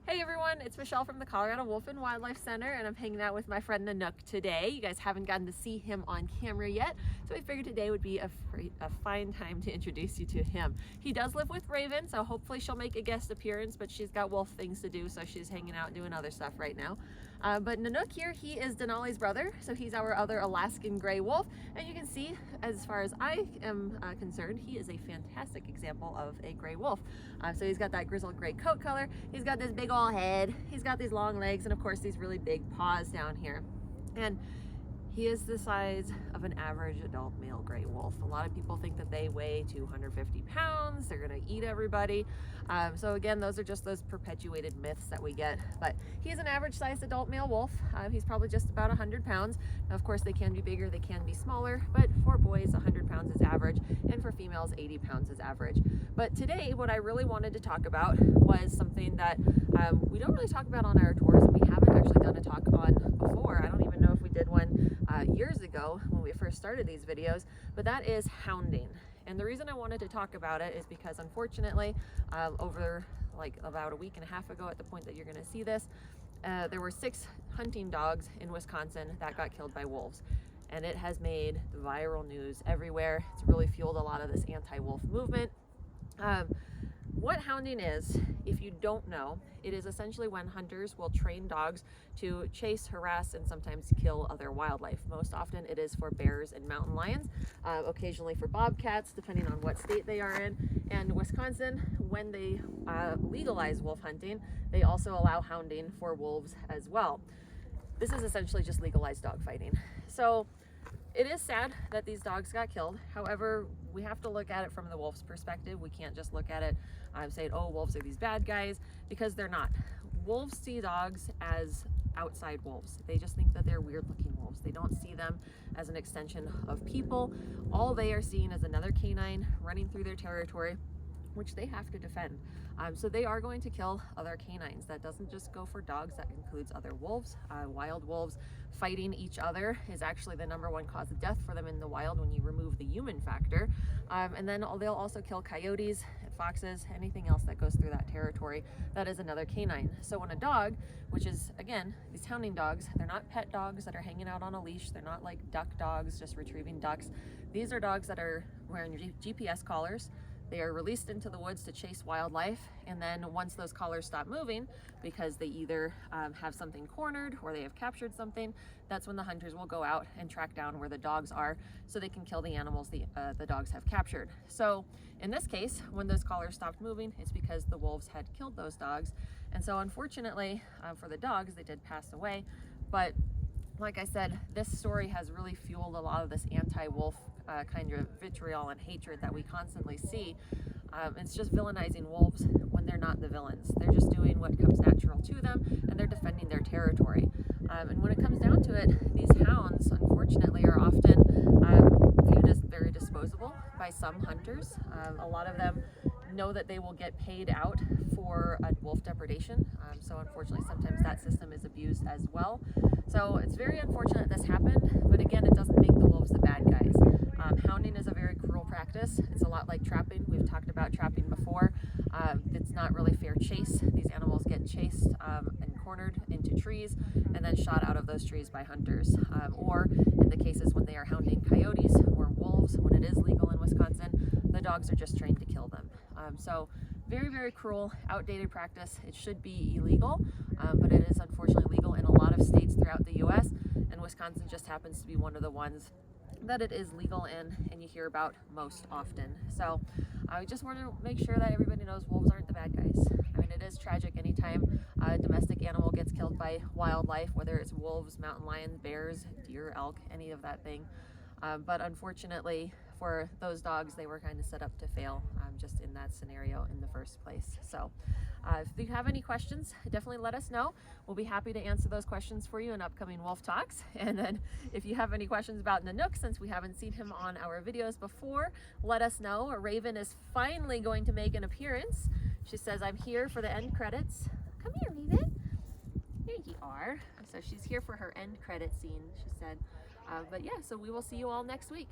Hey everyone, it's Michelle from the Colorado Wolf and Wildlife Center, and I'm hanging out with my friend Nanook today. You guys haven't gotten to see him on camera yet, so I figured today would be a fine time to introduce you to him. He does live with Raven, so hopefully she'll make a guest appearance, but she's got wolf things to do, so she's hanging out doing other stuff right now. But Nanook here, he is Denali's brother, so he's our other Alaskan gray wolf, and you can see, as far as I am concerned, he is a fantastic example of a gray wolf. So he's got that grizzled gray coat color, he's got this big old head, he's got these long legs, and of course these really big paws down here. And he is the size of an average adult male gray wolf. A lot of people think that they weigh 250 pounds, they're gonna eat everybody. So again, those are just those perpetuated myths that we get. But he's an average sized adult male wolf. He's probably just about 100 pounds. Now, of course, they can be bigger, they can be smaller, but for boys, 100 pounds is average, and for females, 80 pounds is average. But today, what I really wanted to talk about was something that we don't really talk about on our tours, and we haven't actually done a talk on before. I don't even know if we did one years ago when we first started these videos, but that is hounding. And the reason I wanted to talk about it is because unfortunately, over like about a week and a half ago at the point that you're gonna see this, there were 6 hunting dogs in Wisconsin that got killed by wolves. And it has made the viral news everywhere. It's really fueled a lot of this anti-wolf movement. What hounding is, if you don't know, it is essentially when hunters will train dogs to chase, harass, and sometimes kill other wildlife. Most often it is for bears and mountain lions, occasionally for bobcats, depending on what state they are in. And Wisconsin, when they legalize wolf hunting, they also allow hounding for wolves as well. This is essentially just legalized dog fighting. So it is sad that these dogs got killed. However, we have to look at it from the wolf's perspective. We can't just look at it saying, oh, wolves are these bad guys, because they're not. Wolves see dogs as outside wolves. They just think that they're weird looking wolves. They don't see them as an extension of people. All they are seeing is another canine running through their territory, which they have to defend. So they are going to kill other canines. That doesn't just go for dogs, that includes other wolves. Wild wolves fighting each other is actually the #1 cause of death for them in the wild when you remove the human factor. And then they'll also kill coyotes, foxes, anything else that goes through that territory that is another canine. So when a dog, which is, again, these hounding dogs, they're not pet dogs that are hanging out on a leash, they're not like duck dogs just retrieving ducks. These are dogs that are wearing GPS collars. They are released into the woods to chase wildlife, and then once those collars stop moving, because they either have something cornered or they have captured something, that's when the hunters will go out and track down where the dogs are so they can kill the animals the dogs have captured. So in this case, when those collars stopped moving, it's because the wolves had killed those dogs. And so unfortunately for the dogs, they did pass away. But like I said, this story has really fueled a lot of this anti-wolf kind of vitriol and hatred that we constantly see. It's just villainizing wolves when they're not the villains. They're just doing what comes natural to them, and they're defending their territory. And when it comes down to it, these hounds, unfortunately, are often viewed as very disposable by some hunters. A lot of them know that they will get paid out for a wolf depredation. So unfortunately, sometimes that system is abused as well. So it's very unfortunate this happened, but again, it doesn't make the wolves the bad guys. Hounding is a very cruel practice. It's a lot like trapping. We've talked about trapping before. It's not really fair chase. These animals get chased and cornered into trees and then shot out of those trees by hunters. Or in the cases when they are hounding coyotes or wolves, when it is legal in Wisconsin, the dogs are just trained to kill them. So very, very cruel, outdated practice. It should be illegal, but it is unfortunately legal in a lot of states throughout the US, and Wisconsin just happens to be one of the ones that it is legal in and you hear about most often. So I just want to make sure that everybody knows wolves aren't the bad guys. I mean, it is tragic anytime a domestic animal gets killed by wildlife, whether it's wolves, mountain lions, bears, deer, elk, any of that thing. But unfortunately for those dogs, they were kind of set up to fail just in that scenario in the first place. So if you have any questions, definitely let us know. We'll be happy to answer those questions for you in upcoming wolf talks. And then if you have any questions about Nanook, since we haven't seen him on our videos before, let us know. Raven is finally going to make an appearance. She says, I'm here for the end credits. Come here, Raven. Here you are. So she's here for her end credit scene, she said. But yeah, so we will see you all next week.